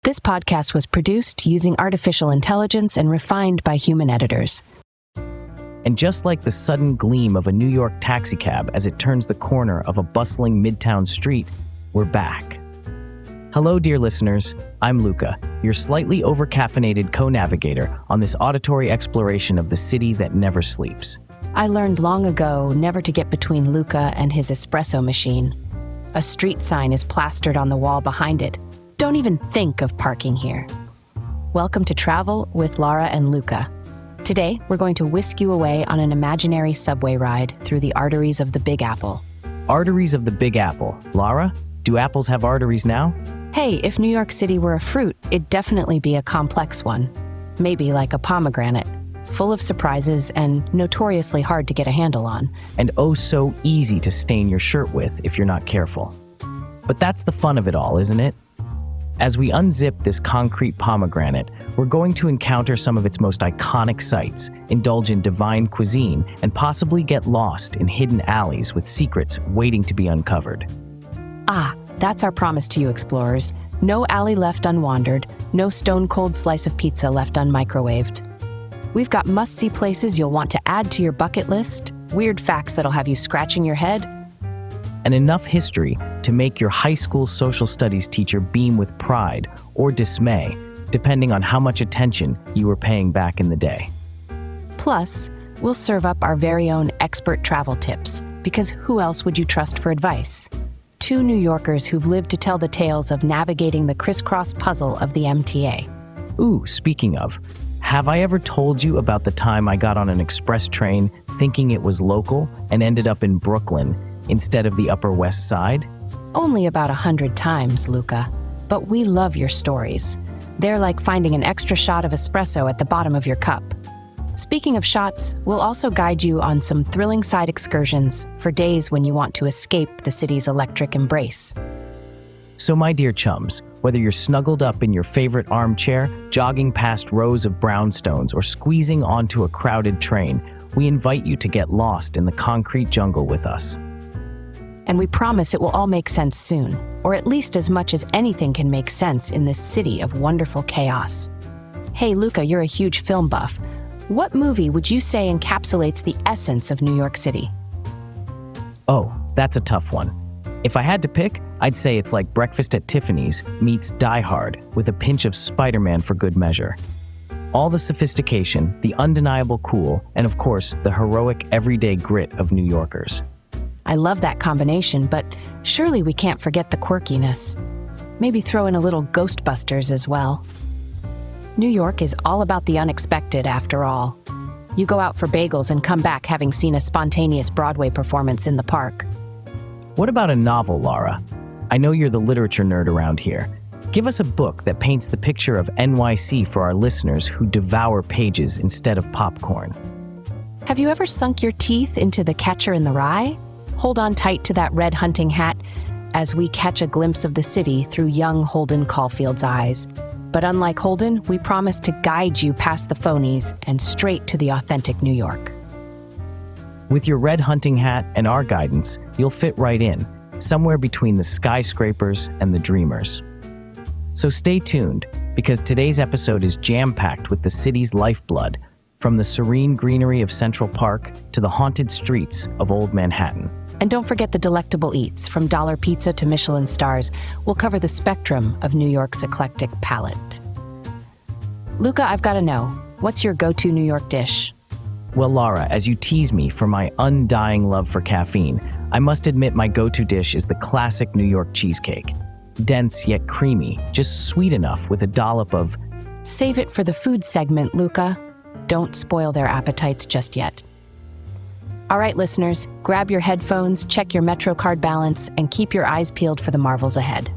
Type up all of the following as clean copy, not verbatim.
This podcast was produced using artificial intelligence and refined by human editors. And just like the sudden gleam of a New York taxicab as it turns the corner of a bustling midtown street, we're back. Hello, dear listeners. I'm Luca, your slightly over-caffeinated co-navigator on this auditory exploration of the city that never sleeps. I learned long ago never to get between Luca and his espresso machine. A street sign is plastered on the wall behind it. Don't even think of parking here. Welcome to Travel with Lara and Luca. Today, we're going to whisk you away on an imaginary subway ride through the arteries of the Big Apple. Arteries of the Big Apple. Lara, do apples have arteries now? Hey, if New York City were a fruit, it'd definitely be a complex one. Maybe like a pomegranate, full of surprises and notoriously hard to get a handle on. And oh so easy to stain your shirt with if you're not careful. But that's the fun of it all, isn't it? As we unzip this concrete pomegranate, we're going to encounter some of its most iconic sights, indulge in divine cuisine, and possibly get lost in hidden alleys with secrets waiting to be uncovered. That's our promise to you explorers. No alley left unwandered, no stone-cold slice of pizza left unmicrowaved. We've got must-see places you'll want to add to your bucket list, weird facts that'll have you scratching your head, and enough history to make your high school social studies teacher beam with pride or dismay, depending on how much attention you were paying back in the day. Plus, we'll serve up our very own expert travel tips, because who else would you trust for advice? Two New Yorkers who've lived to tell the tales of navigating the crisscross puzzle of the MTA. Ooh, speaking of, have I ever told you about the time I got on an express train thinking it was local and ended up in Brooklyn instead of the Upper West Side? Only about 100 times, Luca. But we love your stories. They're like finding an extra shot of espresso at the bottom of your cup. Speaking of shots, we'll also guide you on some thrilling side excursions for days when you want to escape the city's electric embrace. So my dear chums, whether you're snuggled up in your favorite armchair, jogging past rows of brownstones, or squeezing onto a crowded train, we invite you to get lost in the concrete jungle with us. And we promise it will all make sense soon, or at least as much as anything can make sense in this city of wonderful chaos. Hey, Luca, you're a huge film buff. What movie would you say encapsulates the essence of New York City? Oh, that's a tough one. If I had to pick, I'd say it's like Breakfast at Tiffany's meets Die Hard with a pinch of Spider-Man for good measure. All the sophistication, the undeniable cool, and of course, the heroic everyday grit of New Yorkers. I love that combination, but surely we can't forget the quirkiness. Maybe throw in a little Ghostbusters as well. New York is all about the unexpected, after all. You go out for bagels and come back having seen a spontaneous Broadway performance in the park. What about a novel, Lara? I know you're the literature nerd around here. Give us a book that paints the picture of NYC for our listeners who devour pages instead of popcorn. Have you ever sunk your teeth into The Catcher in the Rye? Hold on tight to that red hunting hat as we catch a glimpse of the city through young Holden Caulfield's eyes. But unlike Holden, we promise to guide you past the phonies and straight to the authentic New York. With your red hunting hat and our guidance, you'll fit right in, somewhere between the skyscrapers and the dreamers. So stay tuned, because today's episode is jam-packed with the city's lifeblood, from the serene greenery of Central Park to the haunted streets of Old Manhattan. And don't forget the delectable eats, from dollar pizza to Michelin stars. We'll cover the spectrum of New York's eclectic palate. Luca, I've got to know, what's your go-to New York dish? Well, Lara, as you tease me for my undying love for caffeine, I must admit my go-to dish is the classic New York cheesecake. Dense yet creamy, just sweet enough with a dollop of... Save it for the food segment, Luca. Don't spoil their appetites just yet. All right, listeners, grab your headphones, check your MetroCard balance, and keep your eyes peeled for the marvels ahead.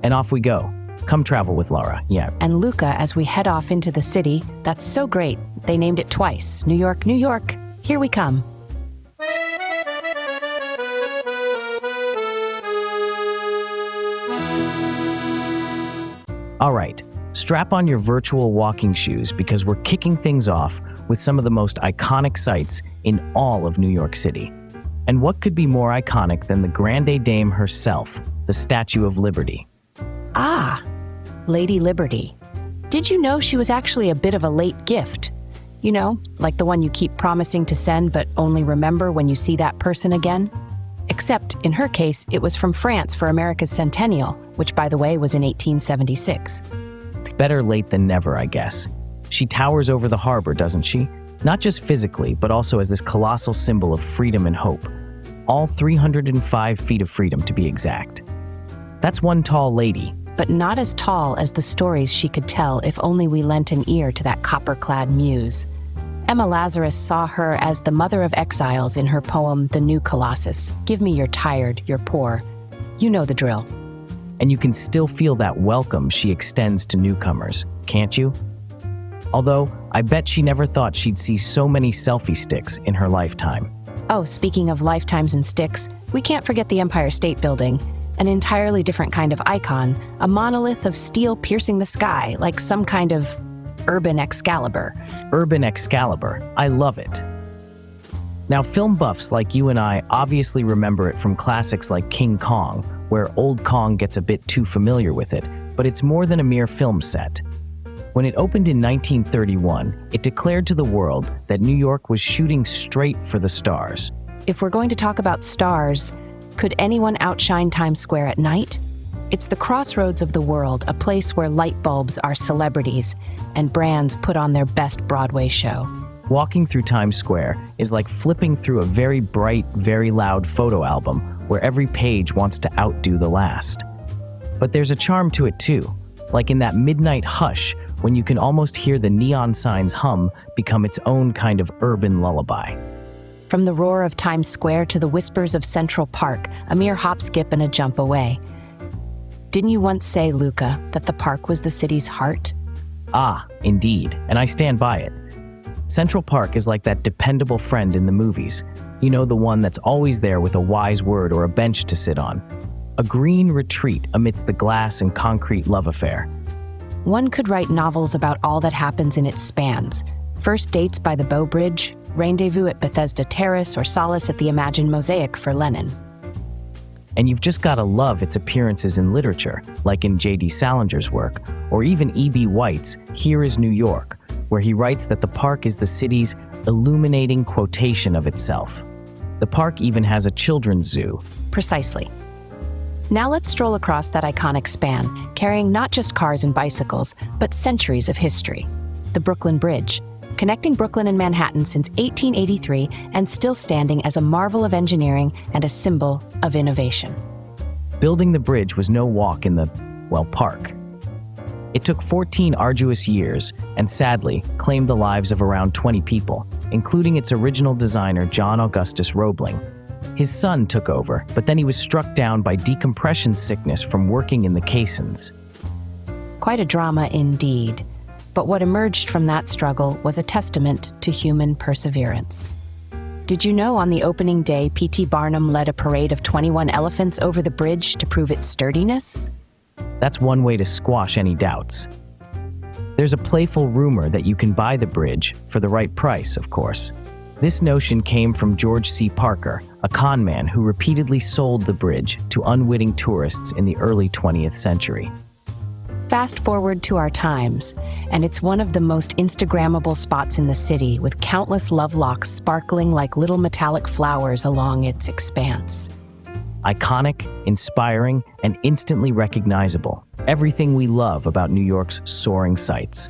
And off we go. Come travel with Lara, yeah. And Luca, as we head off into the city, that's so great. They named it twice. New York, New York. Here we come. All right, strap on your virtual walking shoes because we're kicking things off with some of the most iconic sights in all of New York City. And what could be more iconic than the Grande Dame herself, the Statue of Liberty? Ah, Lady Liberty. Did you know she was actually a bit of a late gift? You know, like the one you keep promising to send but only remember when you see that person again? Except, in her case, it was from France for America's centennial, which, by the way, was in 1876. Better late than never, I guess. She towers over the harbor, doesn't she? Not just physically, but also as this colossal symbol of freedom and hope. All 305 feet of freedom, to be exact. That's one tall lady. But not as tall as the stories she could tell if only we lent an ear to that copper-clad muse. Emma Lazarus saw her as the mother of exiles in her poem, The New Colossus. Give me your tired, your poor. You know the drill. And you can still feel that welcome she extends to newcomers, can't you? Although, I bet she never thought she'd see so many selfie sticks in her lifetime. Oh, speaking of lifetimes and sticks, we can't forget the Empire State Building. An entirely different kind of icon, a monolith of steel piercing the sky, like some kind of urban Excalibur. Urban Excalibur. I love it. Now, film buffs like you and I obviously remember it from classics like King Kong, where old Kong gets a bit too familiar with it, but it's more than a mere film set. When it opened in 1931, it declared to the world that New York was shooting straight for the stars. If we're going to talk about stars, could anyone outshine Times Square at night? It's the crossroads of the world, a place where light bulbs are celebrities and brands put on their best Broadway show. Walking through Times Square is like flipping through a very bright, very loud photo album where every page wants to outdo the last. But there's a charm to it too, like in that midnight hush when you can almost hear the neon signs hum become its own kind of urban lullaby. From the roar of Times Square to the whispers of Central Park, a mere hop, skip, and a jump away. Didn't you once say, Luca, that the park was the city's heart? Ah, indeed, and I stand by it. Central Park is like that dependable friend in the movies. You know, the one that's always there with a wise word or a bench to sit on. A green retreat amidst the glass and concrete love affair. One could write novels about all that happens in its spans. First dates by the Bow Bridge, rendezvous at Bethesda Terrace, or solace at the Imagine Mosaic for Lenin. And you've just gotta love its appearances in literature, like in J.D. Salinger's work, or even E.B. White's Here is New York, where he writes that the park is the city's illuminating quotation of itself. The park even has a children's zoo. Precisely. Now let's stroll across that iconic span, carrying not just cars and bicycles, but centuries of history. The Brooklyn Bridge, connecting Brooklyn and Manhattan since 1883 and still standing as a marvel of engineering and a symbol of innovation. Building the bridge was no walk in the, well, park. It took 14 arduous years and sadly claimed the lives of around 20 people, including its original designer John Augustus Roebling. His son took over, but then he was struck down by decompression sickness from working in the caissons. Quite a drama indeed. But what emerged from that struggle was a testament to human perseverance. Did you know on the opening day, P.T. Barnum led a parade of 21 elephants over the bridge to prove its sturdiness? That's one way to squash any doubts. There's a playful rumor that you can buy the bridge, for the right price, of course. This notion came from George C. Parker, a con man who repeatedly sold the bridge to unwitting tourists in the early 20th century. Fast forward to our times, and it's one of the most Instagrammable spots in the city, with countless love locks sparkling like little metallic flowers along its expanse. Iconic, inspiring, and instantly recognizable. Everything we love about New York's soaring sights.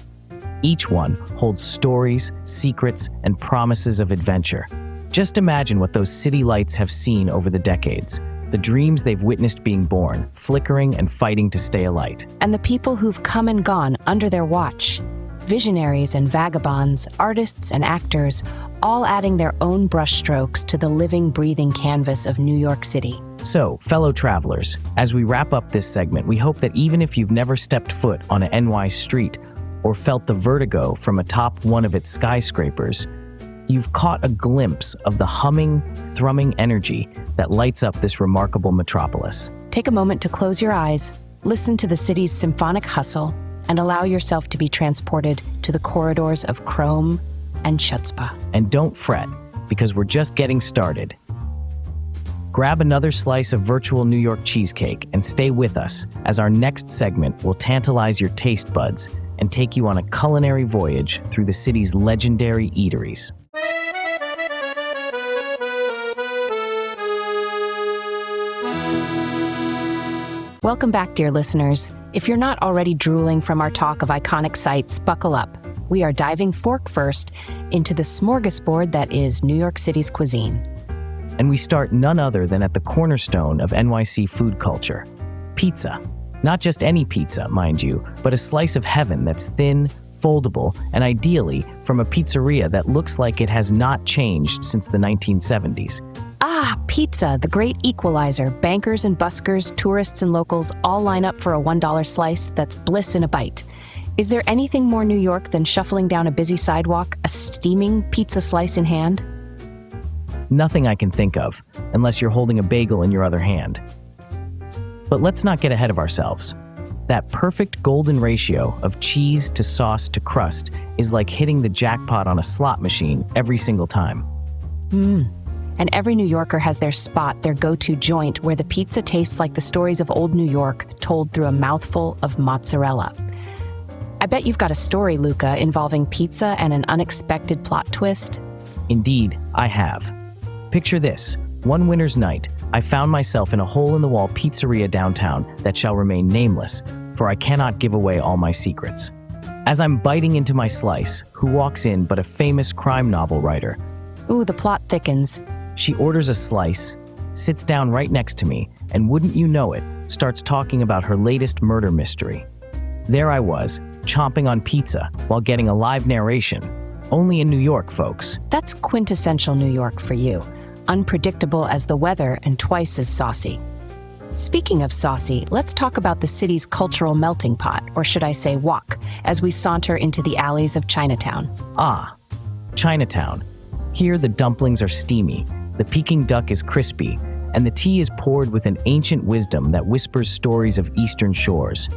Each one holds stories, secrets, and promises of adventure. Just imagine what those city lights have seen over the decades. The dreams they've witnessed being born, flickering and fighting to stay alight. And the people who've come and gone under their watch. Visionaries and vagabonds, artists and actors, all adding their own brushstrokes to the living, breathing canvas of New York City. So, fellow travelers, as we wrap up this segment, we hope that even if you've never stepped foot on an NY street or felt the vertigo from atop one of its skyscrapers, you've caught a glimpse of the humming, thrumming energy that lights up this remarkable metropolis. Take a moment to close your eyes, listen to the city's symphonic hustle, and allow yourself to be transported to the corridors of chrome and chutzpah. And don't fret, because we're just getting started. Grab another slice of virtual New York cheesecake and stay with us as our next segment will tantalize your taste buds and take you on a culinary voyage through the city's legendary eateries. Welcome back, dear listeners. If you're not already drooling from our talk of iconic sites, buckle up. We are diving fork first into the smorgasbord that is New York City's cuisine. And we start none other than at the cornerstone of NYC food culture, pizza. Not just any pizza, mind you, but a slice of heaven that's thin, foldable, and ideally from a pizzeria that looks like it has not changed since the 1970s. Ah, pizza, the great equalizer. Bankers and buskers, tourists and locals all line up for a $1 slice that's bliss in a bite. Is there anything more New York than shuffling down a busy sidewalk, a steaming pizza slice in hand? Nothing I can think of, unless you're holding a bagel in your other hand. But let's not get ahead of ourselves. That perfect golden ratio of cheese to sauce to crust is like hitting the jackpot on a slot machine every single time. And every New Yorker has their spot, their go-to joint, where the pizza tastes like the stories of old New York told through a mouthful of mozzarella. I bet you've got a story, Luca, involving pizza and an unexpected plot twist. Indeed, I have. Picture this. One winter's night, I found myself in a hole-in-the-wall pizzeria downtown that shall remain nameless, for I cannot give away all my secrets. As I'm biting into my slice, who walks in but a famous crime novel writer? Ooh, the plot thickens. She orders a slice, sits down right next to me, and wouldn't you know it, starts talking about her latest murder mystery. There I was, chomping on pizza while getting a live narration. Only in New York, folks. That's quintessential New York for you. Unpredictable as the weather and twice as saucy. Speaking of saucy, let's talk about the city's cultural melting pot, or should I say walk, as we saunter into the alleys of Chinatown. Ah, Chinatown. Here the dumplings are steamy, the Peking duck is crispy, and the tea is poured with an ancient wisdom that whispers stories of Eastern shores.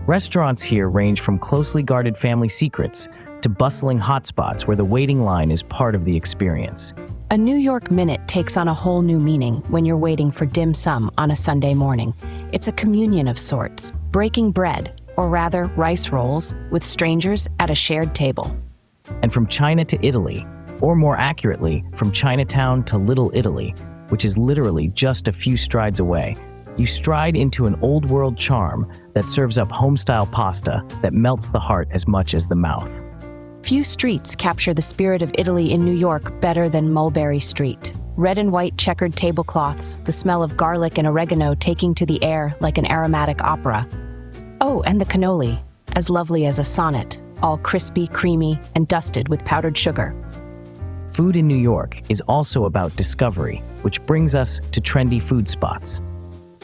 Restaurants here range from closely guarded family secrets to bustling hotspots where the waiting line is part of the experience. A New York minute takes on a whole new meaning when you're waiting for dim sum on a Sunday morning. It's a communion of sorts, breaking bread, or rather rice rolls, with strangers at a shared table. And from China to Italy, or more accurately, from Chinatown to Little Italy, which is literally just a few strides away, you stride into an old-world charm that serves up home-style pasta that melts the heart as much as the mouth. Few streets capture the spirit of Italy in New York better than Mulberry Street. Red and white checkered tablecloths, the smell of garlic and oregano taking to the air like an aromatic opera. Oh, and the cannoli, as lovely as a sonnet, all crispy, creamy, and dusted with powdered sugar. Food in New York is also about discovery, which brings us to trendy food spots.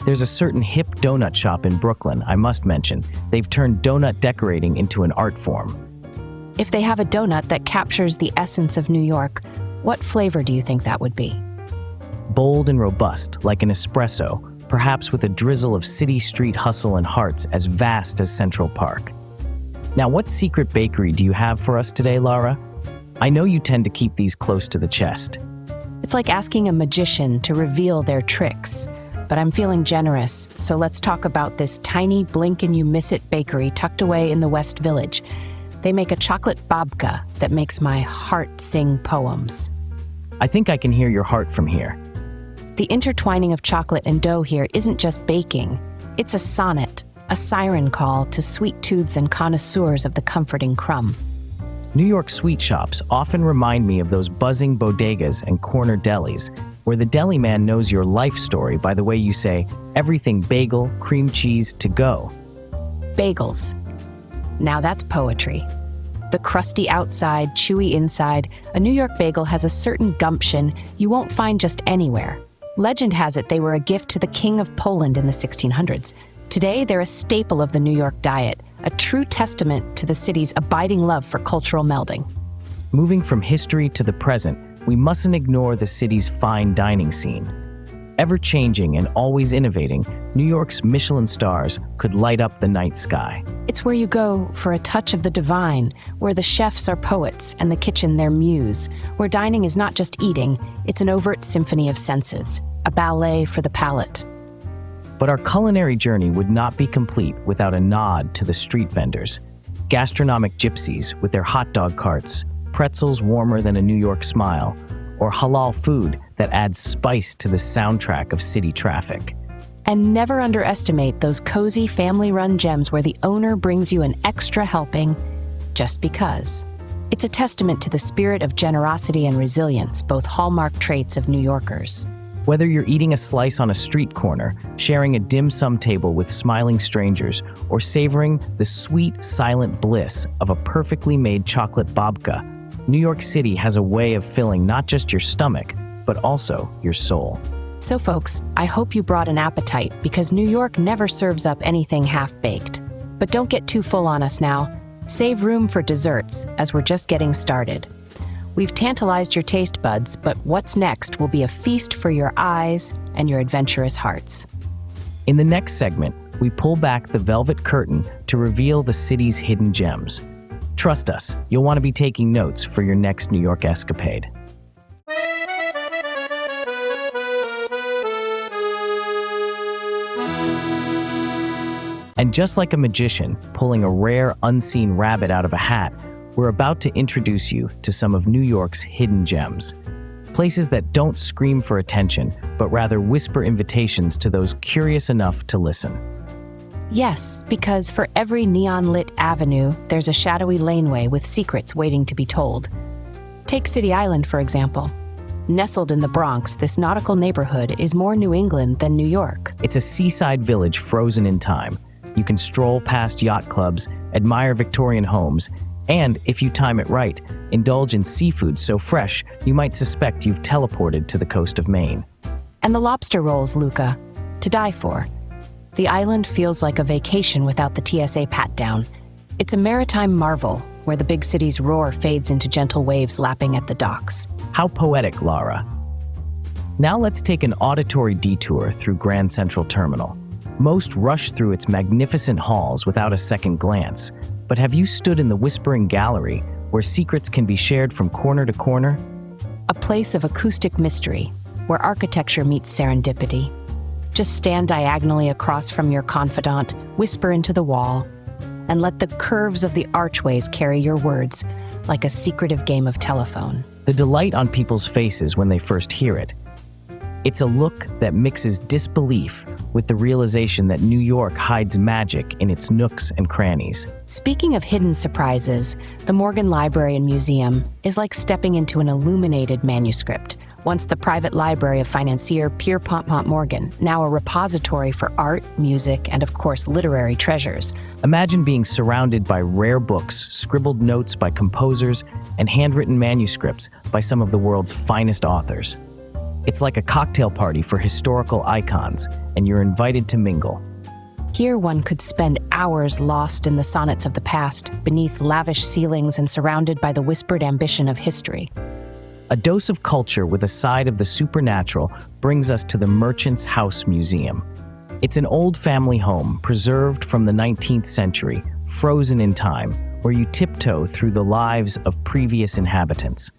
There's a certain hip donut shop in Brooklyn, I must mention. They've turned donut decorating into an art form. If they have a donut that captures the essence of New York, what flavor do you think that would be? Bold and robust, like an espresso, perhaps with a drizzle of city street hustle and hearts as vast as Central Park. Now, what secret bakery do you have for us today, Lara? I know you tend to keep these close to the chest. It's like asking a magician to reveal their tricks. But I'm feeling generous, so let's talk about this tiny blink-and-you-miss-it bakery tucked away in the West Village. They make a chocolate babka that makes my heart sing poems. I think I can hear your heart from here. The intertwining of chocolate and dough here isn't just baking. It's a sonnet, a siren call to sweet tooths and connoisseurs of the comforting crumb. New York sweet shops often remind me of those buzzing bodegas and corner delis, where the deli man knows your life story by the way you say, everything bagel, cream cheese, to go. Bagels. Now that's poetry. The crusty outside, chewy inside, a New York bagel has a certain gumption you won't find just anywhere. Legend has it they were a gift to the King of Poland in the 1600s. Today, they're a staple of the New York diet, a true testament to the city's abiding love for cultural melding. Moving from history to the present, we mustn't ignore the city's fine dining scene. Ever-changing and always innovating, New York's Michelin stars could light up the night sky. It's where you go for a touch of the divine, where the chefs are poets and the kitchen their muse, where dining is not just eating, it's an overt symphony of senses. a ballet for the palate. But our culinary journey would not be complete without a nod to the street vendors, gastronomic gypsies with their hot dog carts, pretzels warmer than a New York smile, or halal food that adds spice to the soundtrack of city traffic. And never underestimate those cozy family-run gems where the owner brings you an extra helping just because. It's a testament to the spirit of generosity and resilience, both hallmark traits of New Yorkers. Whether you're eating a slice on a street corner, sharing a dim sum table with smiling strangers, or savoring the sweet, silent bliss of a perfectly made chocolate babka, New York City has a way of filling not just your stomach, but also your soul. So folks, I hope you brought an appetite because New York never serves up anything half-baked. But don't get too full on us now. Save room for desserts, as we're just getting started. We've tantalized your taste buds, but what's next will be a feast for your eyes and your adventurous hearts. In the next segment, we pull back the velvet curtain to reveal the city's hidden gems. Trust us, you'll want to be taking notes for your next New York escapade. And just like a magician pulling a rare, unseen rabbit out of a hat, we're about to introduce you to some of New York's hidden gems. Places that don't scream for attention, but rather whisper invitations to those curious enough to listen. Yes, because for every neon-lit avenue, there's a shadowy laneway with secrets waiting to be told. Take City Island, for example. Nestled in the Bronx, this nautical neighborhood is more New England than New York. It's a seaside village frozen in time. You can stroll past yacht clubs, admire Victorian homes, and, if you time it right, indulge in seafood so fresh you might suspect you've teleported to the coast of Maine. And the lobster rolls, Luca, to die for. The island feels like a vacation without the TSA pat-down. It's a maritime marvel, where the big city's roar fades into gentle waves lapping at the docks. How poetic, Lara. Now let's take an auditory detour through Grand Central Terminal. Most rush through its magnificent halls without a second glance, but have you stood in the Whispering Gallery, where secrets can be shared from corner to corner? A place of acoustic mystery, where architecture meets serendipity. Just stand diagonally across from your confidant, whisper into the wall, and let the curves of the archways carry your words like a secretive game of telephone. The delight on people's faces when they first hear it. It's a look that mixes disbelief with the realization that New York hides magic in its nooks and crannies. Speaking of hidden surprises, the Morgan Library and Museum is like stepping into an illuminated manuscript. Once the private library of financier Pierpont Morgan, now a repository for art, music, and of course literary treasures. Imagine being surrounded by rare books, scribbled notes by composers, and handwritten manuscripts by some of the world's finest authors. It's like a cocktail party for historical icons, and you're invited to mingle. Here one could spend hours lost in the sonnets of the past, beneath lavish ceilings and surrounded by the whispered ambition of history. A dose of culture with a side of the supernatural brings us to the Merchant's House Museum. It's an old family home, preserved from the 19th century, frozen in time, where you tiptoe through the lives of previous inhabitants.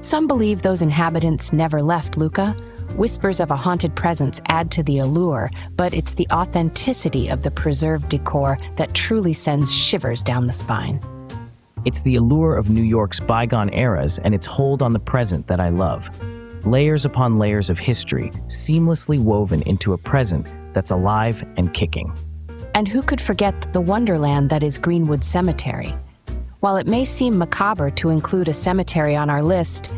Some believe those inhabitants never left, Luca. Whispers of a haunted presence add to the allure, but it's the authenticity of the preserved decor that truly sends shivers down the spine. It's the allure of New York's bygone eras and its hold on the present that I love. Layers upon layers of history, seamlessly woven into a present that's alive and kicking. And who could forget the wonderland that is Greenwood Cemetery? While it may seem macabre to include a cemetery on our list,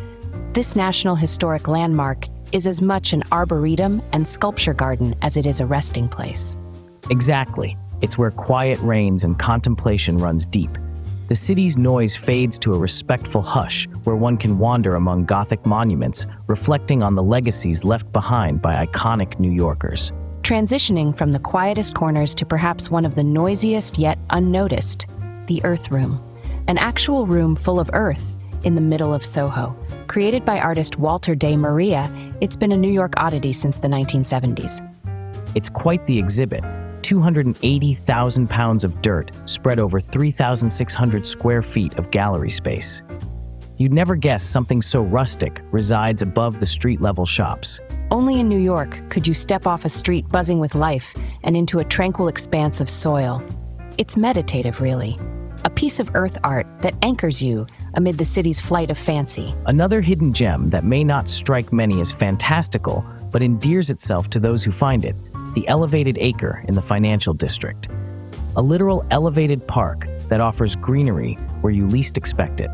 this National Historic Landmark is as much an arboretum and sculpture garden as it is a resting place. Exactly. It's where quiet reigns and contemplation runs deep. The city's noise fades to a respectful hush where one can wander among Gothic monuments, reflecting on the legacies left behind by iconic New Yorkers. Transitioning from the quietest corners to perhaps one of the noisiest yet unnoticed, the Earth Room. An actual room full of earth in the middle of Soho. Created by artist Walter de Maria, it's been a New York oddity since the 1970s. It's quite the exhibit. 280,000 pounds of dirt spread over 3,600 square feet of gallery space. You'd never guess something so rustic resides above the street-level shops. Only in New York could you step off a street buzzing with life and into a tranquil expanse of soil. It's meditative, really. A piece of earth art that anchors you amid the city's flight of fancy. Another hidden gem that may not strike many as fantastical, but endears itself to those who find it, the Elevated Acre in the Financial District. A literal elevated park that offers greenery where you least expect it.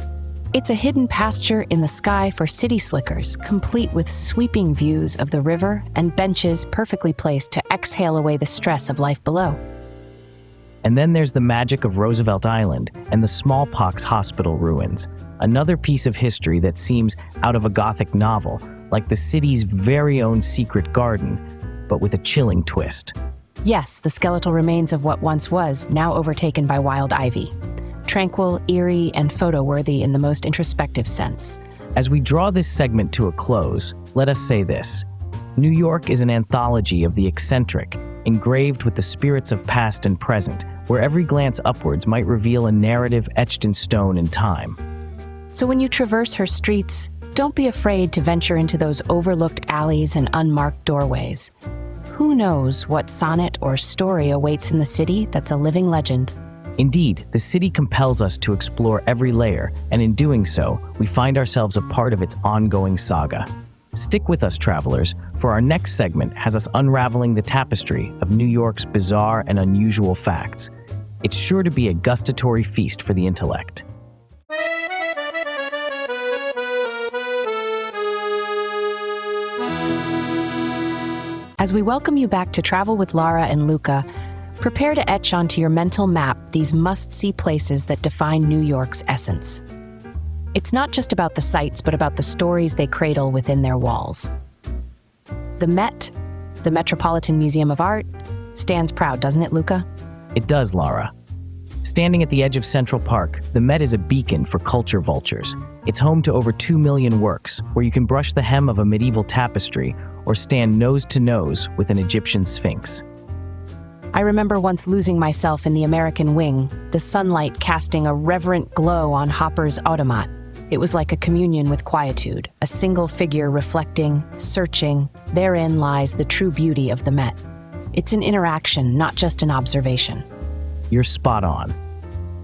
It's a hidden pasture in the sky for city slickers, complete with sweeping views of the river and benches perfectly placed to exhale away the stress of life below. And then there's the magic of Roosevelt Island and the smallpox hospital ruins, another piece of history that seems out of a Gothic novel, like the city's very own secret garden, but with a chilling twist. Yes, the skeletal remains of what once was, now overtaken by wild ivy. Tranquil, eerie, and photo-worthy in the most introspective sense. As we draw this segment to a close, let us say this. New York is an anthology of the eccentric, engraved with the spirits of past and present, where every glance upwards might reveal a narrative etched in stone and time. So when you traverse her streets, don't be afraid to venture into those overlooked alleys and unmarked doorways. Who knows what sonnet or story awaits in the city that's a living legend? Indeed, the city compels us to explore every layer, and in doing so, we find ourselves a part of its ongoing saga. Stick with us, travelers, for our next segment has us unraveling the tapestry of New York's bizarre and unusual facts. It's sure to be a gustatory feast for the intellect. As we welcome you back to Travel with Lara and Luca, prepare to etch onto your mental map these must-see places that define New York's essence. It's not just about the sights, but about the stories they cradle within their walls. The Met, the Metropolitan Museum of Art, stands proud, doesn't it, Luca? It does, Lara. Standing at the edge of Central Park, the Met is a beacon for culture vultures. It's home to over 2 million works, where you can brush the hem of a medieval tapestry or stand nose to nose with an Egyptian sphinx. I remember once losing myself in the American wing, the sunlight casting a reverent glow on Hopper's automat. It was like a communion with quietude, a single figure reflecting, searching. Therein lies the true beauty of the Met. It's an interaction, not just an observation. You're spot on.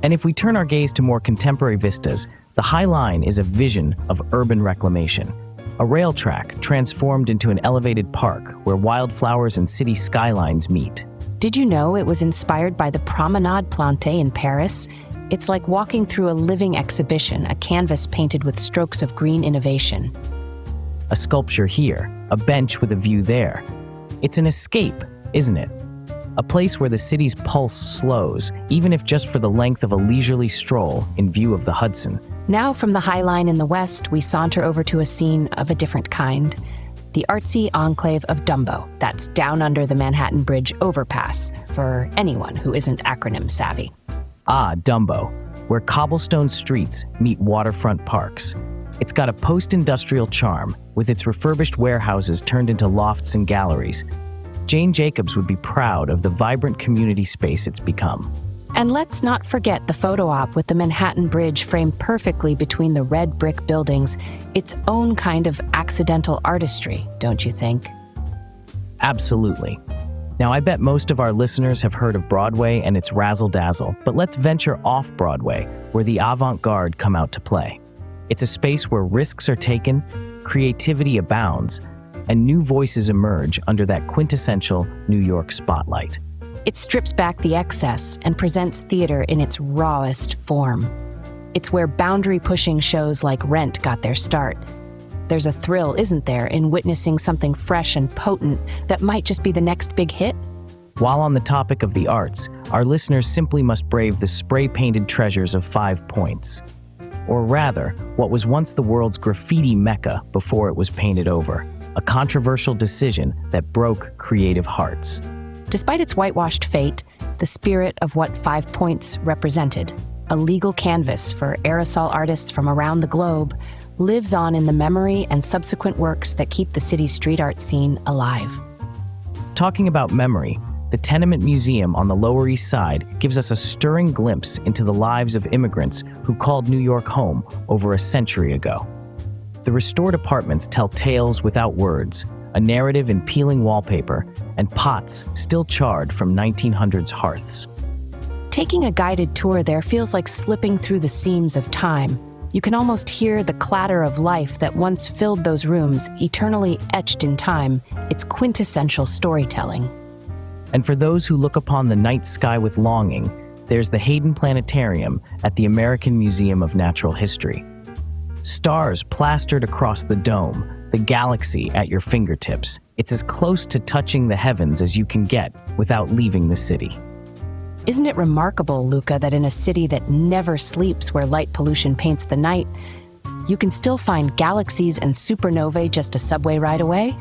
And if we turn our gaze to more contemporary vistas, the High Line is a vision of urban reclamation. A rail track transformed into an elevated park where wildflowers and city skylines meet. Did you know it was inspired by the Promenade Plantée in Paris? It's like walking through a living exhibition, a canvas painted with strokes of green innovation. A sculpture here, a bench with a view there. It's an escape, isn't it? A place where the city's pulse slows, even if just for the length of a leisurely stroll in view of the Hudson. Now from the High Line in the west, we saunter over to a scene of a different kind. The artsy enclave of Dumbo, that's down under the Manhattan Bridge overpass, for anyone who isn't acronym savvy. Ah, Dumbo, where cobblestone streets meet waterfront parks. It's got a post-industrial charm, with its refurbished warehouses turned into lofts and galleries. Jane Jacobs would be proud of the vibrant community space it's become. And let's not forget the photo op with the Manhattan Bridge framed perfectly between the red brick buildings, its own kind of accidental artistry, don't you think? Absolutely. Now, I bet most of our listeners have heard of Broadway and its razzle-dazzle, but let's venture off Broadway, where the avant-garde come out to play. It's a space where risks are taken, creativity abounds, and new voices emerge under that quintessential New York spotlight. It strips back the excess and presents theater in its rawest form. It's where boundary-pushing shows like Rent got their start. There's a thrill, isn't there, in witnessing something fresh and potent that might just be the next big hit? While on the topic of the arts, our listeners simply must brave the spray-painted treasures of 5 Points. Or rather, what was once the world's graffiti mecca before it was painted over. A controversial decision that broke creative hearts. Despite its whitewashed fate, the spirit of what 5 Points represented, a legal canvas for aerosol artists from around the globe, lives on in the memory and subsequent works that keep the city's street art scene alive. Talking about memory, the Tenement Museum on the Lower East Side gives us a stirring glimpse into the lives of immigrants who called New York home over a century ago. The restored apartments tell tales without words, a narrative in peeling wallpaper, and pots still charred from 1900s hearths. Taking a guided tour there feels like slipping through the seams of time. You can almost hear the clatter of life that once filled those rooms, eternally etched in time. It's quintessential storytelling. And for those who look upon the night sky with longing, there's the Hayden Planetarium at the American Museum of Natural History. Stars plastered across the dome, the galaxy at your fingertips. It's as close to touching the heavens as you can get without leaving the city. Isn't it remarkable, Luca, that in a city that never sleeps where light pollution paints the night, you can still find galaxies and supernovae just a subway ride away?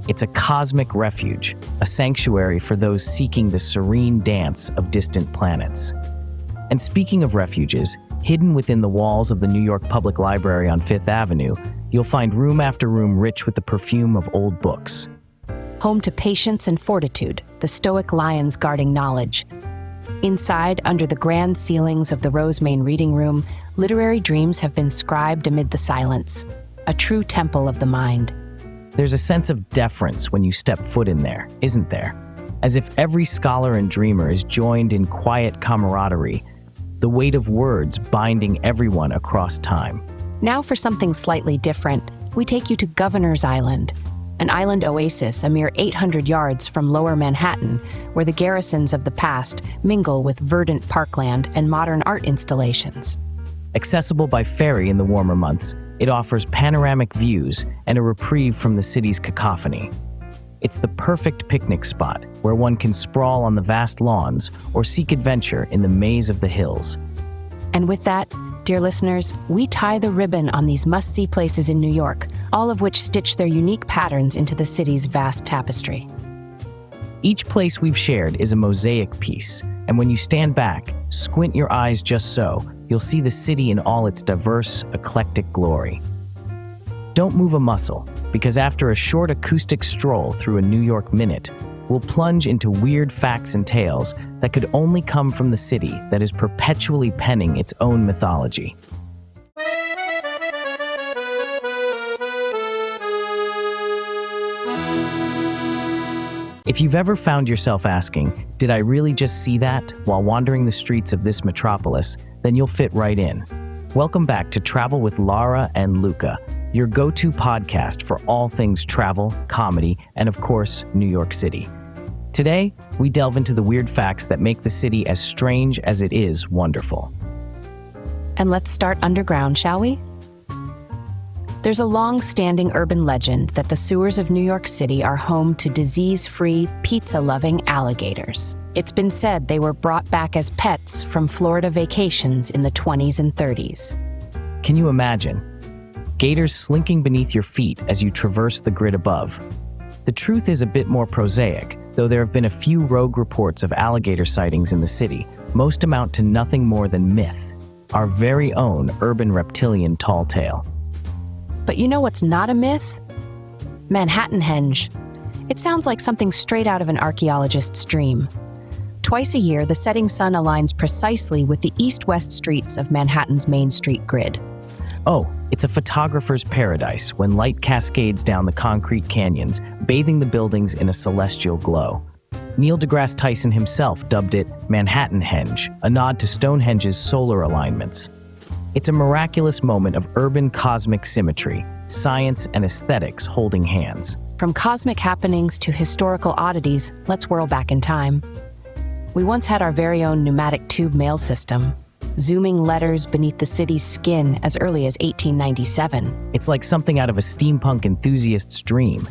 It's a cosmic refuge, a sanctuary for those seeking the serene dance of distant planets. And speaking of refuges, hidden within the walls of the New York Public Library on Fifth Avenue, you'll find room after room rich with the perfume of old books. Home to patience and fortitude, the stoic lions guarding knowledge. Inside, under the grand ceilings of the Rosemain Reading Room, literary dreams have been scribed amid the silence, a true temple of the mind. There's a sense of deference when you step foot in there, isn't there? As if every scholar and dreamer is joined in quiet camaraderie, the weight of words binding everyone across time. Now for something slightly different, we take you to Governor's Island, an island oasis a mere 800 yards from Lower Manhattan, where the garrisons of the past mingle with verdant parkland and modern art installations. Accessible by ferry in the warmer months, it offers panoramic views and a reprieve from the city's cacophony. It's the perfect picnic spot where one can sprawl on the vast lawns or seek adventure in the maze of the hills. And with that, dear listeners, we tie the ribbon on these must-see places in New York, all of which stitch their unique patterns into the city's vast tapestry. Each place we've shared is a mosaic piece, and when you stand back, squint your eyes just so, you'll see the city in all its diverse, eclectic glory. Don't move a muscle, because after a short acoustic stroll through a New York minute, we'll plunge into weird facts and tales that could only come from the city that is perpetually penning its own mythology. If you've ever found yourself asking, did I really just see that, while wandering the streets of this metropolis, then you'll fit right in. Welcome back to Travel with Lara and Luca, your go-to podcast for all things travel, comedy, and of course, New York City. Today, we delve into the weird facts that make the city as strange as it is wonderful. And let's start underground, shall we? There's a long-standing urban legend that the sewers of New York City are home to disease-free, pizza-loving alligators. It's been said they were brought back as pets from Florida vacations in the 20s and 30s. Can you imagine? Gators slinking beneath your feet as you traverse the grid above. The truth is a bit more prosaic, though there have been a few rogue reports of alligator sightings in the city. Most amount to nothing more than myth, our very own urban reptilian tall tale. But you know what's not a myth? Manhattanhenge. It sounds like something straight out of an archaeologist's dream. Twice a year, the setting sun aligns precisely with the east-west streets of Manhattan's Main Street grid. Oh, it's a photographer's paradise when light cascades down the concrete canyons, bathing the buildings in a celestial glow. Neil deGrasse Tyson himself dubbed it Manhattanhenge, a nod to Stonehenge's solar alignments. It's a miraculous moment of urban cosmic symmetry, science and aesthetics holding hands. From cosmic happenings to historical oddities, let's whirl back in time. We once had our very own pneumatic tube mail system, zooming letters beneath the city's skin as early as 1897. It's like something out of a steampunk enthusiast's dream.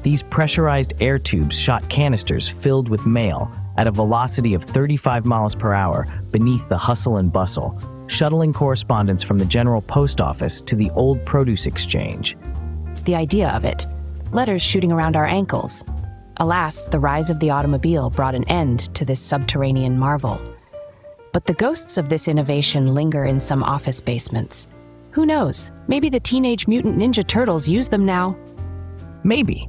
These pressurized air tubes shot canisters filled with mail at a velocity of 35 miles per hour beneath the hustle and bustle, shuttling correspondence from the General Post Office to the Old Produce Exchange. The idea of it, letters shooting around our ankles. Alas, the rise of the automobile brought an end to this subterranean marvel. But the ghosts of this innovation linger in some office basements. Who knows? Maybe the Teenage Mutant Ninja Turtles use them now. Maybe.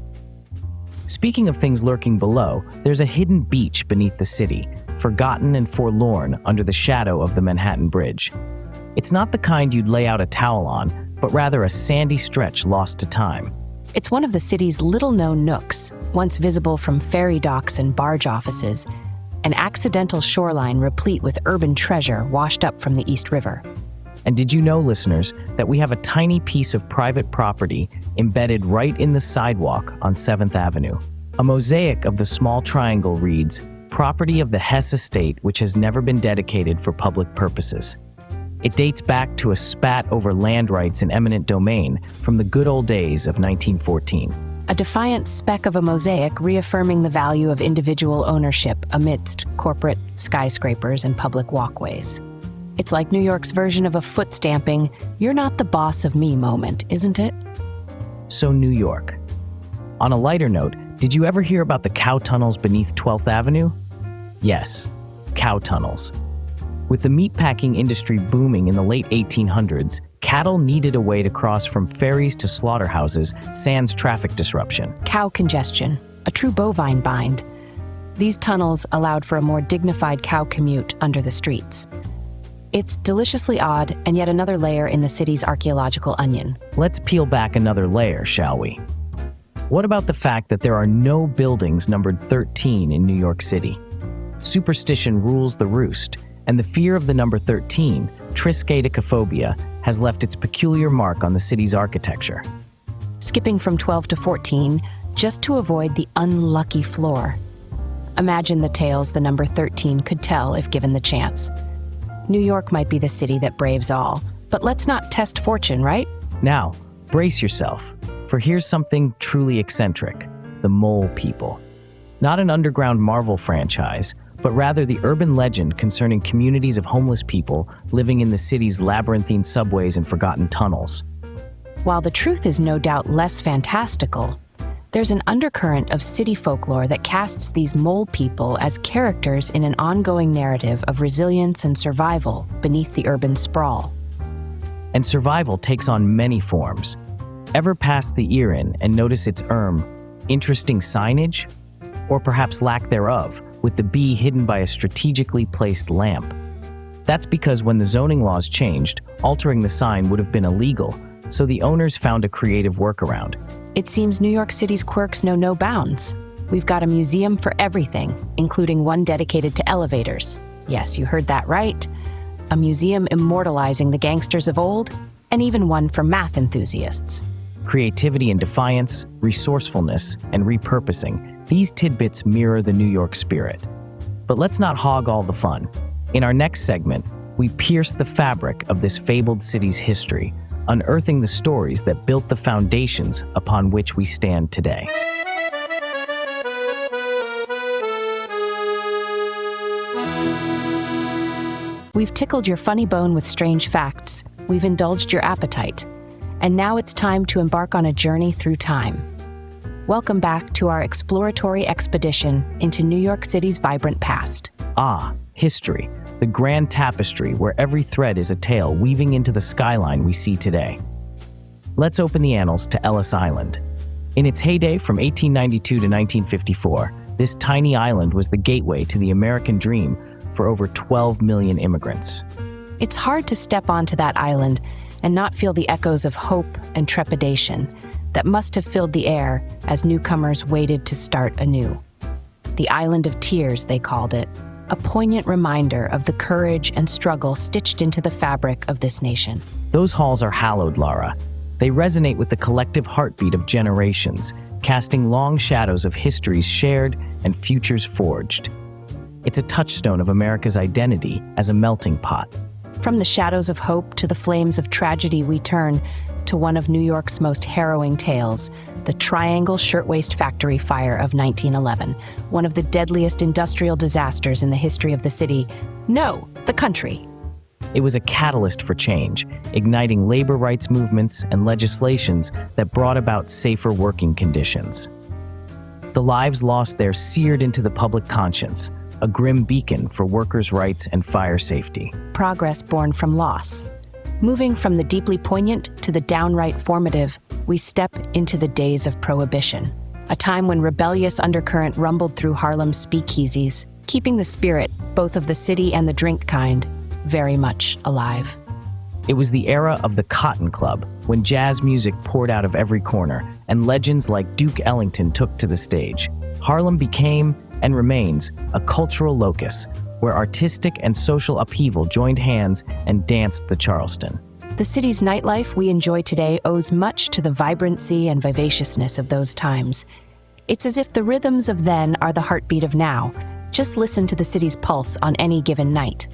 Speaking of things lurking below, there's a hidden beach beneath the city, forgotten and forlorn under the shadow of the Manhattan Bridge. It's not the kind you'd lay out a towel on, but rather a sandy stretch lost to time. It's one of the city's little-known nooks, once visible from ferry docks and barge offices, an accidental shoreline replete with urban treasure washed up from the East River. And did you know, listeners, that we have a tiny piece of private property embedded right in the sidewalk on 7th Avenue? A mosaic of the small triangle reads, "Property of the Hess Estate, which has never been dedicated for public purposes." It dates back to a spat over land rights in eminent domain from the good old days of 1914. A defiant speck of a mosaic reaffirming the value of individual ownership amidst corporate skyscrapers and public walkways. It's like New York's version of a foot stamping, "You're not the boss of me" moment, isn't it? So New York. On a lighter note, did you ever hear about the cow tunnels beneath 12th Avenue? Yes, cow tunnels. With the meatpacking industry booming in the late 1800s, cattle needed a way to cross from ferries to slaughterhouses, sans traffic disruption. Cow congestion, a true bovine bind. These tunnels allowed for a more dignified cow commute under the streets. It's deliciously odd, and yet another layer in the city's archaeological onion. Let's peel back another layer, shall we? What about the fact that there are no buildings numbered 13 in New York City? Superstition rules the roost, and the fear of the number 13, triskaidekaphobia, has left its peculiar mark on the city's architecture. Skipping from 12 to 14, just to avoid the unlucky floor. Imagine the tales the number 13 could tell if given the chance. New York might be the city that braves all, but let's not test fortune, right? Now, brace yourself, for here's something truly eccentric: the Mole People. Not an underground Marvel franchise, but rather the urban legend concerning communities of homeless people living in the city's labyrinthine subways and forgotten tunnels. While the truth is no doubt less fantastical, there's an undercurrent of city folklore that casts these mole people as characters in an ongoing narrative of resilience and survival beneath the urban sprawl. And survival takes on many forms. Ever pass the ear in and notice its interesting signage? Or perhaps lack thereof, with the bee hidden by a strategically placed lamp. That's because when the zoning laws changed, altering the sign would have been illegal, so the owners found a creative workaround. It seems New York City's quirks know no bounds. We've got a museum for everything, including one dedicated to elevators. Yes, you heard that right. A museum immortalizing the gangsters of old, and even one for math enthusiasts. Creativity and defiance, resourcefulness, and repurposing. These tidbits mirror the New York spirit. But let's not hog all the fun. In our next segment, we pierce the fabric of this fabled city's history, unearthing the stories that built the foundations upon which we stand today. We've tickled your funny bone with strange facts. We've indulged your appetite. And now it's time to embark on a journey through time. Welcome back to our exploratory expedition into New York City's vibrant past. History, the grand tapestry where every thread is a tale weaving into the skyline we see today. Let's open the annals to Ellis Island. In its heyday from 1892 to 1954, this tiny island was the gateway to the American dream for over 12 million immigrants. It's hard to step onto that island and not feel the echoes of hope and trepidation that must have filled the air as newcomers waited to start anew. The Island of Tears, they called it, a poignant reminder of the courage and struggle stitched into the fabric of this nation. Those halls are hallowed, Lara. They resonate with the collective heartbeat of generations, casting long shadows of histories shared and futures forged. It's a touchstone of America's identity as a melting pot. From the shadows of hope to the flames of tragedy, we turn to one of New York's most harrowing tales, the Triangle Shirtwaist Factory fire of 1911, one of the deadliest industrial disasters in the history of the city. No, the country. It was a catalyst for change, igniting labor rights movements and legislations that brought about safer working conditions. The lives lost there seared into the public conscience, a grim beacon for workers' rights and fire safety. Progress born from loss. Moving from the deeply poignant to the downright formative, we step into the days of Prohibition, a time when rebellious undercurrent rumbled through Harlem's speakeasies, keeping the spirit, both of the city and the drink kind, very much alive. It was the era of the Cotton Club, when jazz music poured out of every corner, and legends like Duke Ellington took to the stage. Harlem became, and remains, a cultural locus, where artistic and social upheaval joined hands and danced the Charleston. The city's nightlife we enjoy today owes much to the vibrancy and vivaciousness of those times. It's as if the rhythms of then are the heartbeat of now. Just listen to the city's pulse on any given night.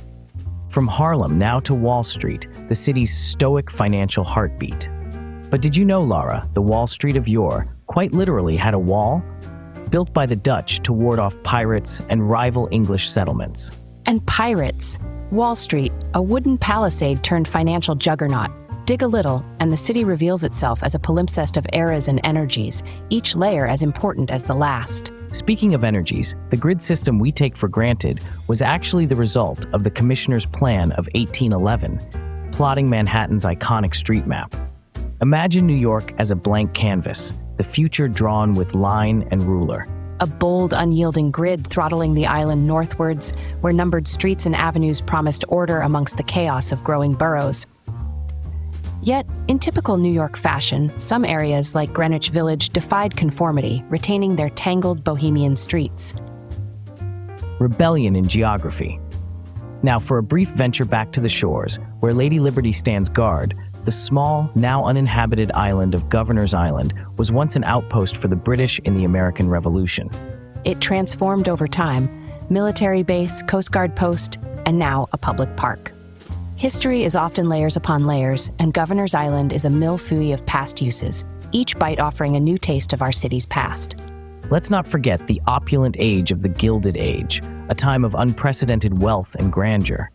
From Harlem now to Wall Street, the city's stoic financial heartbeat. But did you know, Lara, the Wall Street of yore quite literally had a wall? Built by the Dutch to ward off pirates and rival English settlements. And pirates. Wall Street, a wooden palisade turned financial juggernaut. Dig a little, and the city reveals itself as a palimpsest of eras and energies, each layer as important as the last. Speaking of energies, the grid system we take for granted was actually the result of the Commissioner's Plan of 1811, plotting Manhattan's iconic street map. Imagine New York as a blank canvas, the future drawn with line and ruler. A bold, unyielding grid throttling the island northwards, where numbered streets and avenues promised order amongst the chaos of growing boroughs. Yet, in typical New York fashion, some areas like Greenwich Village defied conformity, retaining their tangled bohemian streets. Rebellion in geography. Now, for a brief venture back to the shores, where Lady Liberty stands guard, the small, now uninhabited island of Governor's Island was once an outpost for the British in the American Revolution. It transformed over time, military base, Coast Guard post, and now a public park. History is often layers upon layers, and Governor's Island is a millefeuille of past uses, each bite offering a new taste of our city's past. Let's not forget the opulent age of the Gilded Age, a time of unprecedented wealth and grandeur.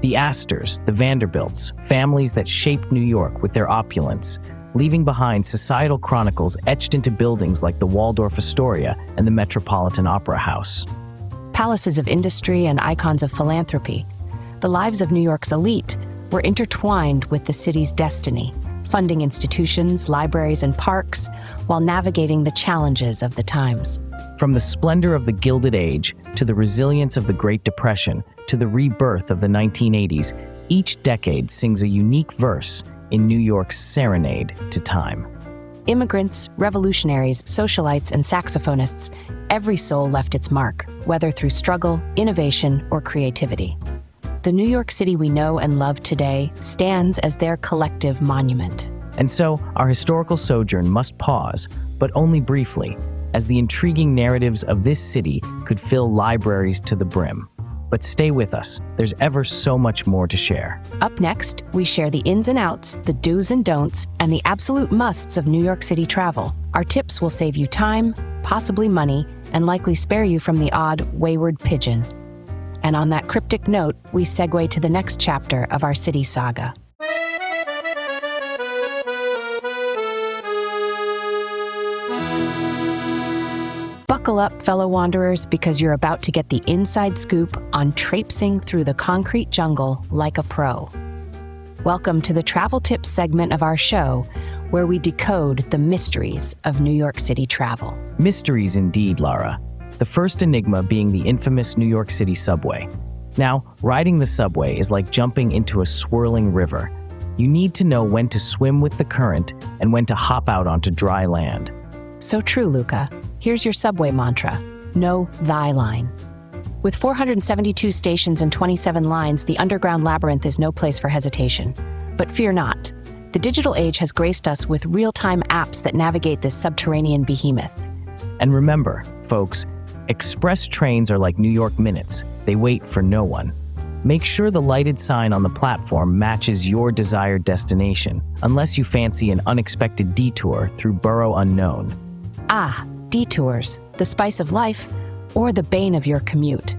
The Astors, the Vanderbilts, families that shaped New York with their opulence, leaving behind societal chronicles etched into buildings like the Waldorf Astoria and the Metropolitan Opera House. Palaces of industry and icons of philanthropy, the lives of New York's elite were intertwined with the city's destiny, funding institutions, libraries, and parks, while navigating the challenges of the times. From the splendor of the Gilded Age to the resilience of the Great Depression to the rebirth of the 1980s, each decade sings a unique verse in New York's serenade to time. Immigrants, revolutionaries, socialites, and saxophonists, every soul left its mark, whether through struggle, innovation, or creativity. The New York City we know and love today stands as their collective monument. And so, our historical sojourn must pause, but only briefly, as the intriguing narratives of this city could fill libraries to the brim. But stay with us, there's ever so much more to share. Up next, we share the ins and outs, the do's and don'ts, and the absolute musts of New York City travel. Our tips will save you time, possibly money, and likely spare you from the odd, wayward pigeon. And on that cryptic note, we segue to the next chapter of our city saga. Buckle up, fellow wanderers, because you're about to get the inside scoop on traipsing through the concrete jungle like a pro. Welcome to the travel tips segment of our show, where we decode the mysteries of New York City travel. Mysteries indeed, Lara. The first enigma being the infamous New York City subway. Now, riding the subway is like jumping into a swirling river. You need to know when to swim with the current and when to hop out onto dry land. So true, Luca. Here's your subway mantra: know thy line. With 472 stations and 27 lines, the underground labyrinth is no place for hesitation. But fear not. The digital age has graced us with real-time apps that navigate this subterranean behemoth. And remember, folks, express trains are like New York minutes. They wait for no one. Make sure the lighted sign on the platform matches your desired destination, unless you fancy an unexpected detour through borough unknown. Ah, detours, the spice of life, or the bane of your commute.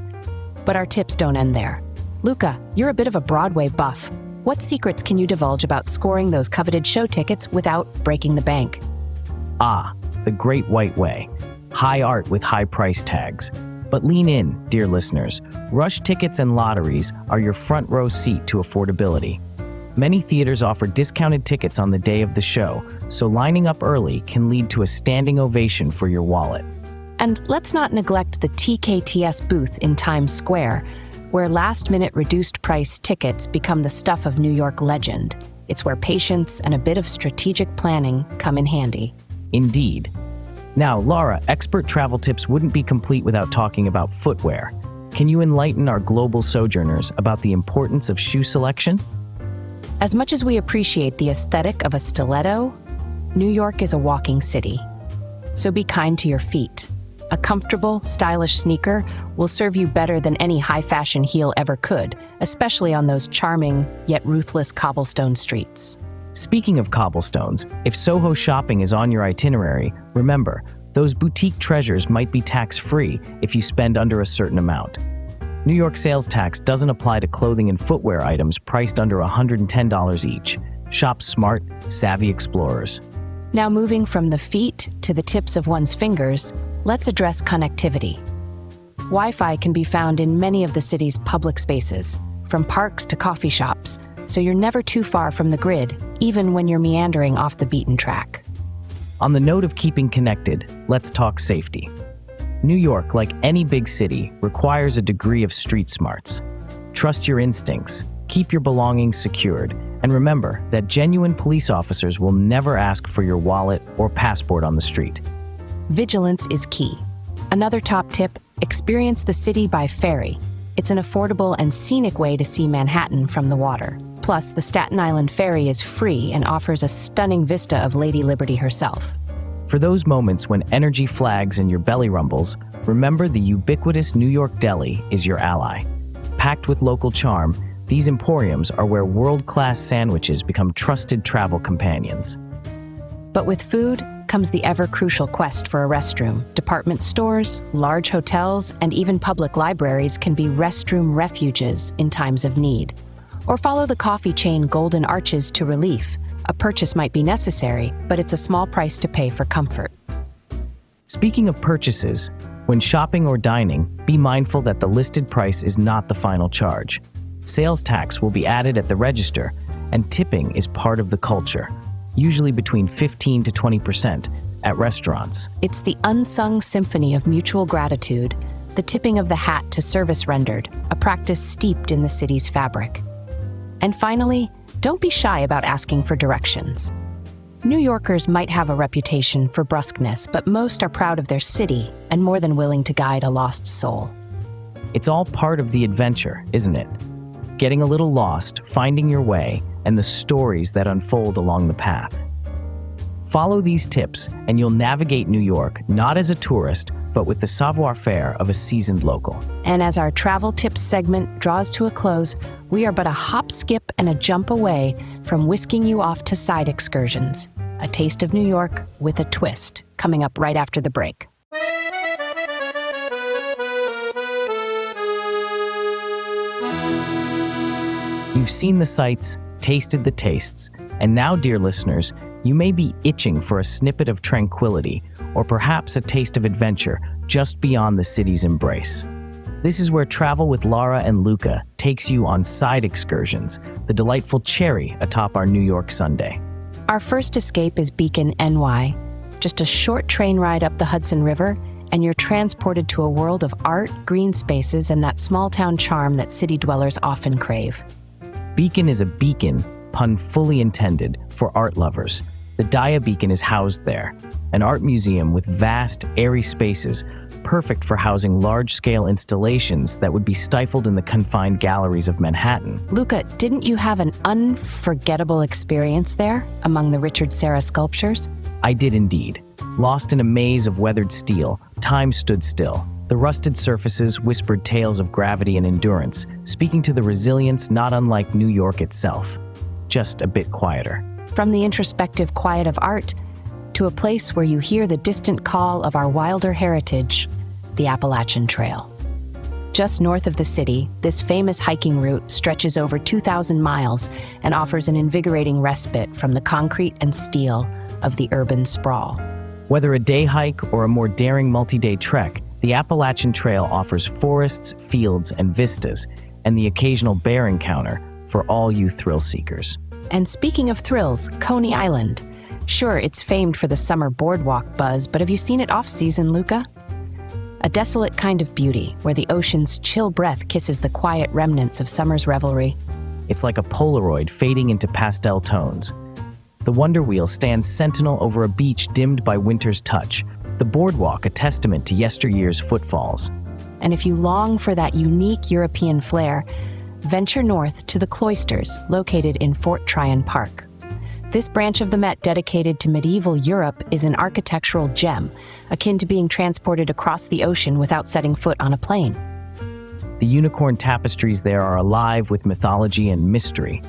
But our tips don't end there. Luca, you're a bit of a Broadway buff. What secrets can you divulge about scoring those coveted show tickets without breaking the bank? Ah, the Great White Way. High art with high price tags. But lean in, dear listeners. Rush tickets and lotteries are your front row seat to affordability. Many theaters offer discounted tickets on the day of the show, so lining up early can lead to a standing ovation for your wallet. And let's not neglect the TKTS booth in Times Square, where last-minute reduced-price tickets become the stuff of New York legend. It's where patience and a bit of strategic planning come in handy. Indeed. Now, Lara, expert travel tips wouldn't be complete without talking about footwear. Can you enlighten our global sojourners about the importance of shoe selection? As much as we appreciate the aesthetic of a stiletto, New York is a walking city. So be kind to your feet. A comfortable, stylish sneaker will serve you better than any high-fashion heel ever could, especially on those charming yet ruthless cobblestone streets. Speaking of cobblestones, if Soho shopping is on your itinerary, remember, those boutique treasures might be tax-free if you spend under a certain amount. New York sales tax doesn't apply to clothing and footwear items priced under $110 each. Shop smart, savvy explorers. Now moving from the feet to the tips of one's fingers, let's address connectivity. Wi-Fi can be found in many of the city's public spaces, from parks to coffee shops, so you're never too far from the grid, even when you're meandering off the beaten track. On the note of keeping connected, let's talk safety. New York, like any big city, requires a degree of street smarts. Trust your instincts, keep your belongings secured, and remember that genuine police officers will never ask for your wallet or passport on the street. Vigilance is key. Another top tip, experience the city by ferry. It's an affordable and scenic way to see Manhattan from the water. Plus, the Staten Island ferry is free and offers a stunning vista of Lady Liberty herself. For those moments when energy flags and your belly rumbles, remember the ubiquitous New York deli is your ally. Packed with local charm, these emporiums are where world-class sandwiches become trusted travel companions. But with food comes the ever-crucial quest for a restroom. Department stores, large hotels, and even public libraries can be restroom refuges in times of need. Or follow the coffee chain Golden Arches to relief. A purchase might be necessary, but it's a small price to pay for comfort. Speaking of purchases, when shopping or dining, be mindful that the listed price is not the final charge. Sales tax will be added at the register, and tipping is part of the culture, usually between 15 to 20% at restaurants. It's the unsung symphony of mutual gratitude, the tipping of the hat to service rendered, a practice steeped in the city's fabric. And finally, don't be shy about asking for directions. New Yorkers might have a reputation for brusqueness, but most are proud of their city and more than willing to guide a lost soul. It's all part of the adventure, isn't it? Getting a little lost, finding your way, and the stories that unfold along the path. Follow these tips and you'll navigate New York not as a tourist, but with the savoir-faire of a seasoned local. And as our travel tips segment draws to a close, we are but a hop, skip, and a jump away from whisking you off to Side Excursions, a taste of New York with a twist, coming up right after the break. You've seen the sights, tasted the tastes, and now, dear listeners, you may be itching for a snippet of tranquility or perhaps a taste of adventure just beyond the city's embrace. This is where Travel with Lara and Luca takes you on Side Excursions, the delightful cherry atop our New York Sunday. Our first escape is Beacon, NY, just a short train ride up the Hudson River, and you're transported to a world of art, green spaces, and that small-town charm that city dwellers often crave. Beacon is a beacon, pun fully intended, for art lovers. The Dia Beacon is housed there, an art museum with vast, airy spaces, perfect for housing large-scale installations that would be stifled in the confined galleries of Manhattan. Luca, didn't you have an unforgettable experience there among the Richard Serra sculptures? I did indeed. Lost in a maze of weathered steel, time stood still. The rusted surfaces whispered tales of gravity and endurance, speaking to the resilience not unlike New York itself, just a bit quieter. From the introspective quiet of art to a place where you hear the distant call of our wilder heritage, the Appalachian Trail. Just north of the city, this famous hiking route stretches over 2,000 miles and offers an invigorating respite from the concrete and steel of the urban sprawl. Whether a day hike or a more daring multi-day trek, the Appalachian Trail offers forests, fields, and vistas, and the occasional bear encounter for all you thrill seekers. And speaking of thrills, Coney Island. Sure, it's famed for the summer boardwalk buzz, but have you seen it off-season, Luca? a desolate kind of beauty where the ocean's chill breath kisses the quiet remnants of summer's revelry. It's like a Polaroid fading into pastel tones. The Wonder Wheel stands sentinel over a beach dimmed by winter's touch, the boardwalk a testament to yesteryear's footfalls. And if you long for that unique European flair, venture north to the Cloisters, located in Fort Tryon Park. This branch of the Met dedicated to medieval Europe is an architectural gem, akin to being transported across the ocean without setting foot on a plane. The unicorn tapestries there are alive with mythology and mystery.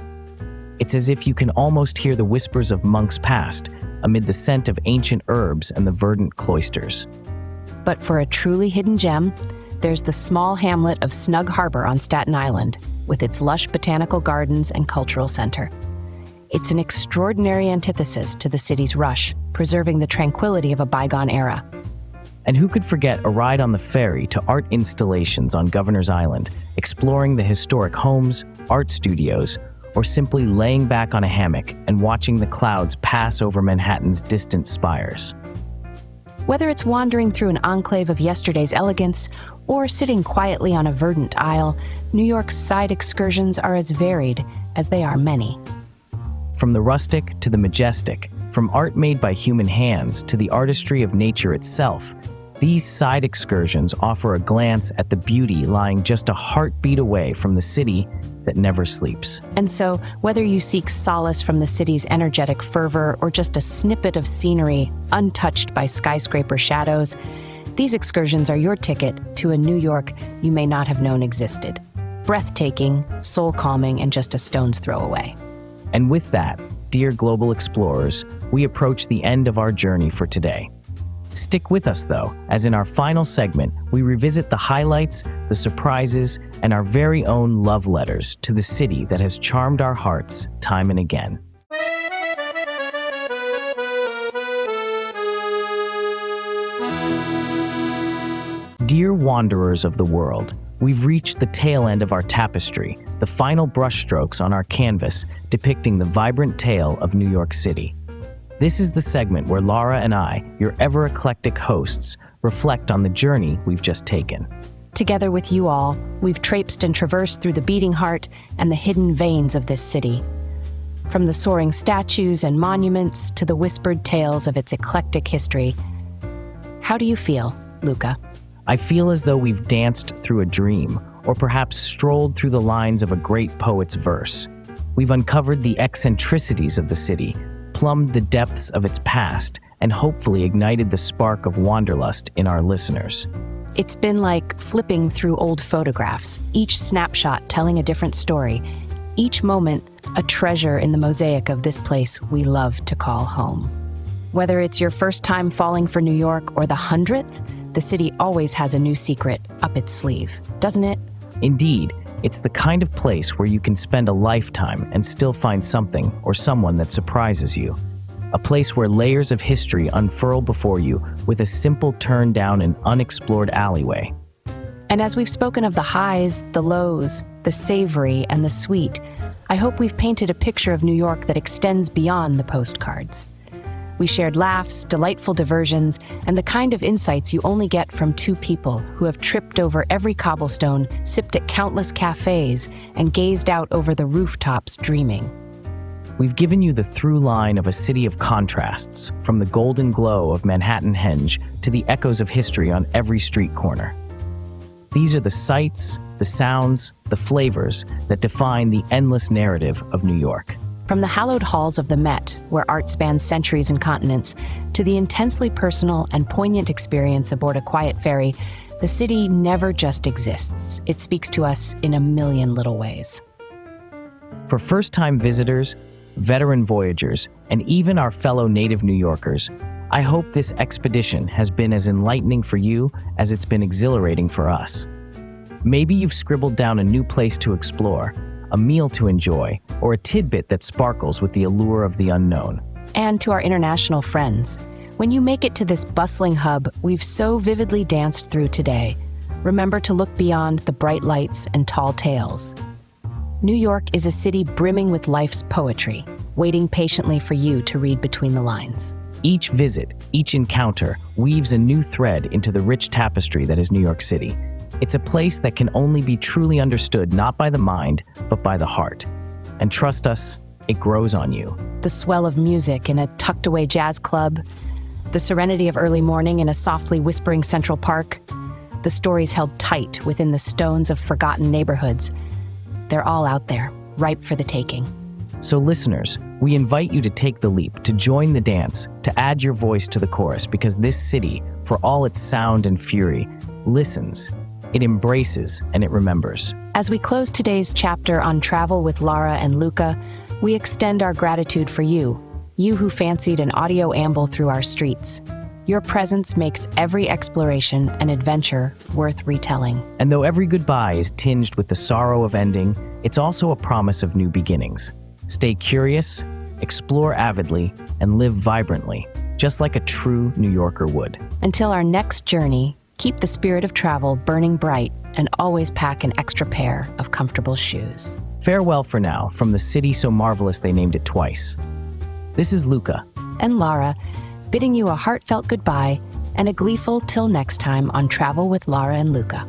It's as if you can almost hear the whispers of monks past, amid the scent of ancient herbs and the verdant cloisters. But for a truly hidden gem, there's the small hamlet of Snug Harbor on Staten Island, with its lush botanical gardens and cultural center. It's an extraordinary antithesis to the city's rush, preserving the tranquility of a bygone era. And who could forget a ride on the ferry to art installations on Governor's Island, exploring the historic homes, art studios, or simply laying back on a hammock and watching the clouds pass over Manhattan's distant spires. Whether it's wandering through an enclave of yesterday's elegance or sitting quietly on a verdant isle, New York's side excursions are as varied as they are many. From the rustic to the majestic, from art made by human hands to the artistry of nature itself, these side excursions offer a glance at the beauty lying just a heartbeat away from the city that never sleeps. And so, whether you seek solace from the city's energetic fervor or just a snippet of scenery untouched by skyscraper shadows, these excursions are your ticket to a New York you may not have known existed. Breathtaking, soul-calming, and just a stone's throw away. And with that, dear global explorers, we approach the end of our journey for today. Stick with us though, as in our final segment, we revisit the highlights, the surprises, and our very own love letters to the city that has charmed our hearts time and again. Dear wanderers of the world, we've reached the tail end of our tapestry, the final brushstrokes on our canvas depicting the vibrant tale of New York City. This is the segment where Lara and I, your ever-eclectic hosts, reflect on the journey we've just taken. Together with you all, we've traipsed and traversed through the beating heart and the hidden veins of this city. From the soaring statues and monuments to the whispered tales of its eclectic history. How do you feel, Luca? I feel as though we've danced through a dream, or perhaps strolled through the lines of a great poet's verse. We've uncovered the eccentricities of the city, plumbed the depths of its past, and hopefully ignited the spark of wanderlust in our listeners. It's been like flipping through old photographs, each snapshot telling a different story, each moment a treasure in the mosaic of this place we love to call home. Whether it's your first time falling for New York or the 100th, the city always has a new secret up its sleeve, doesn't it? Indeed, it's the kind of place where you can spend a lifetime and still find something or someone that surprises you. A place where layers of history unfurl before you with a simple turn down an unexplored alleyway. And as we've spoken of the highs, the lows, the savory, and the sweet, I hope we've painted a picture of New York that extends beyond the postcards. We shared laughs, delightful diversions, and the kind of insights you only get from two people who have tripped over every cobblestone, sipped at countless cafes, and gazed out over the rooftops dreaming. We've given you the through line of a city of contrasts, from the golden glow of Manhattanhenge to the echoes of history on every street corner. These are the sights, the sounds, the flavors that define the endless narrative of New York. From the hallowed halls of the Met, where art spans centuries and continents, to the intensely personal and poignant experience aboard a quiet ferry, the city never just exists. It speaks to us in a million little ways. For first-time visitors, veteran voyagers, and even our fellow native New Yorkers, I hope this expedition has been as enlightening for you as it's been exhilarating for us. Maybe you've scribbled down a new place to explore, a meal to enjoy, or a tidbit that sparkles with the allure of the unknown. And to our international friends, when you make it to this bustling hub we've so vividly danced through today, remember to look beyond the bright lights and tall tales. New York is a city brimming with life's poetry, waiting patiently for you to read between the lines. Each visit, each encounter, weaves a new thread into the rich tapestry that is New York City. It's a place that can only be truly understood not by the mind, but by the heart. And trust us, it grows on you. The swell of music in a tucked-away jazz club, the serenity of early morning in a softly whispering Central Park, the stories held tight within the stones of forgotten neighborhoods. They're all out there, ripe for the taking. So listeners, we invite you to take the leap, to join the dance, to add your voice to the chorus, because this city, for all its sound and fury, listens, it embraces, and it remembers. As we close today's chapter on travel with Lara and Luca, we extend our gratitude for you who fancied an audio amble through our streets. Your presence makes every exploration and adventure worth retelling. And though every goodbye is tinged with the sorrow of ending, it's also a promise of new beginnings. Stay curious, explore avidly, and live vibrantly, just like a true New Yorker would. Until our next journey, keep the spirit of travel burning bright and always pack an extra pair of comfortable shoes. Farewell for now from the city so marvelous they named it twice. This is Luca. And Lara, bidding you a heartfelt goodbye and a gleeful till next time on Travel with Lara and Luca.